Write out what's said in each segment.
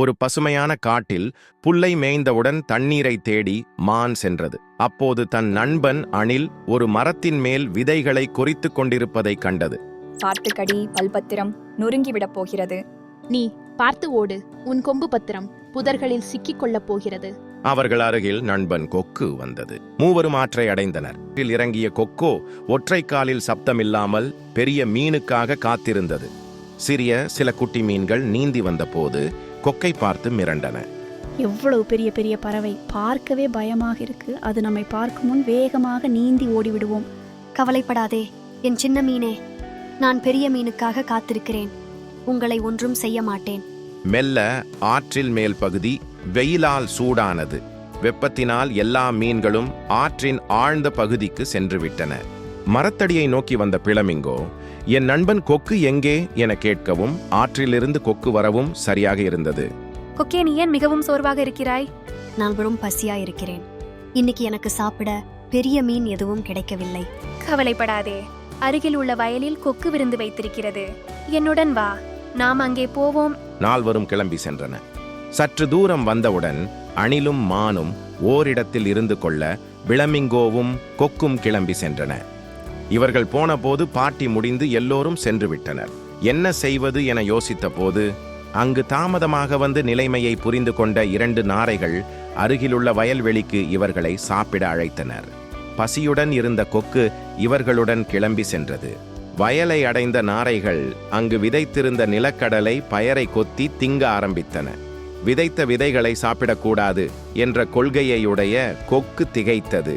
ஒரு பசுமையான காட்டில் புல்லை மேய்ந்தவுடன் தண்ணீரை தேடி மான் சென்றது. அப்போது தன் நண்பன் அணில் ஒரு மரத்தின் மேல் விதைகளை கொறித்துக் கொண்டிருப்பதைக் கண்டது. பார்த்து கடி, பல்பத்திரம் நொறுங்கிவிடப் போகிறது. நீ பார்த்து ஓடு, உன் கொம்பு பத்திரம் புதர்களில் சிக்கிக் கொள்ளப் போகிறது. அவர்கள் அருகில் நண்பன் கொக்கு வந்தது. மூவரும் ஆற்றை அடைந்தனர். இறங்கிய கொக்கோ ஒற்றை காலில் சப்தமில்லாமல் பெரிய மீனுக்காக காத்திருந்தது. சிறிய சில குட்டி மீன்கள் நீந்தி வந்தபோது கொக்கை பார்த்து மிரண்டன. எவ்வளவு பெரிய பெரிய பறவை, பார்க்கவே பயமாக இருக்கு. அது நம்மை பார்க்கும் முன் வேகமாக நீந்தி ஓடிவிடுவோம். கவலைப்படாதே என் சின்ன மீனே, நான் பெரிய மீனுக்காக காத்திருக்கிறேன். உங்களை ஒன்றும் செய்ய மாட்டேன். மெல்ல ஆற்றில் மேல் பகுதி வெயிலால் சூடானது. வெப்பத்தினால் எல்லா மீன்களும் ஆற்றின் ஆழ்ந்த பகுதிக்கு சென்று விட்டன. மரத்தடியை நோக்கி வந்த பிளமிங்கோ, என் நண்பன் கொக்கு எங்கே என கேட்கவும் ஆற்றிலிருந்து கொக்கு வரவும் சரியாக இருந்தது. கொக்கே, நீ ஏன் மிகவும் சோர்வாக இருக்கிறாய்? நான் வெறும் பசியா இருக்கிறேன். இன்னைக்கு எனக்கு சாப்பிட பெரிய மீன் எதுவும் கிடைக்கவில்லை. கவலைப்படாதே, அருகில் உள்ள வயலில் கொக்கு விருந்து வைத்திருக்கிறது. என்னுடன் வா, நாம் அங்கே போவோம். நால்வரும் கிளம்பி சென்றன. சற்று தூரம் வந்தவுடன் அணிலும் மானும் ஓரிடத்தில் இருந்து கொள்ள பிளமிங்கோவும் கொக்கும் கிளம்பி சென்றன. இவர்கள் போன போது பாட்டி முடிந்து எல்லோரும் சென்று விட்டனர். என்ன செய்வது என யோசித்த போது அங்கு தாமதமாக வந்து நிலைமையை புரிந்து கொண்ட 2 நாரைகள் அருகிலுள்ள வயல்வெளிக்கு இவர்களை சாப்பிட அழைத்தனர். பசியுடன் இருந்த கொக்கு இவர்களுடன் கிளம்பி சென்றது. வயலை அடைந்த நாரைகள் அங்கு விதைத்திருந்த நிலக்கடலை பயரை கொத்தி திங்க ஆரம்பித்தன. விதைத்த விதைகளை சாப்பிடக்கூடாது என்ற கொள்கையுடைய கொக்கு திகைத்தது.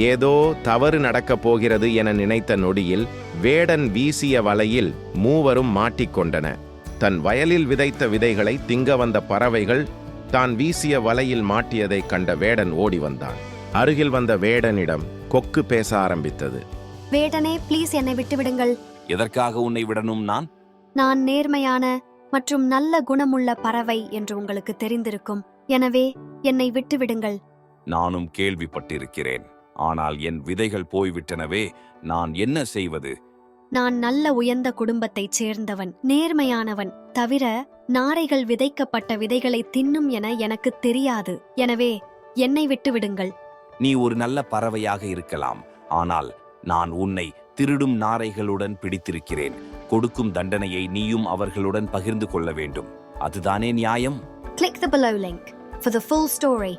ஏதோ தவறு நடக்கப் போகிறது என நினைத்த நொடியில் வேடன் வீசிய வலையில் மூவரும் மாட்டிக்கொண்டன. தன் வயலில் விதைத்த விதைகளை திங்க வந்த பறவைகள் தான் வீசிய வலையில் மாட்டியதை கண்ட வேடன் ஓடி வந்தான். அருகில் வந்த வேடனிடம் கொக்கு பேச ஆரம்பித்தது. வேடனே, ப்ளீஸ் என்னை விட்டுவிடுங்கள். எதற்காக உன்னை விடணும்? நான் நேர்மையான மற்றும் நல்ல குணமுள்ள பறவை என்று உங்களுக்கு தெரிந்திருக்கும். எனவே என்னை விட்டுவிடுங்கள். நானும் கேள்விப்பட்டிருக்கிறேன். ஆனால் என் விதைகள் போய்விட்டனவே, நான் என்ன செய்வது? நான் நல்ல உயர்ந்த குடும்பத்தைச் சேர்ந்தவன், நேர்மையானவன். தவிர நாரைகள் விதைக்கப்பட்ட விதைகளை தின்னும் என எனக்கு தெரியாது. எனவே என்னை விட்டுவிடுங்கள். நீ ஒரு நல்ல பறவையாக இருக்கலாம், ஆனால் நான் உன்னை திருடும் நாரைகளுடன் பிடித்திருக்கிறேன். கொடுக்கும் தண்டனையை நீயும் அவர்களுடன் பகிர்ந்து கொள்ள வேண்டும். அதுதானே நியாயம்? Click the below link for the full story.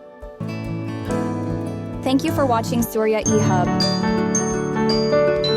Thank you for watching Surya eHub.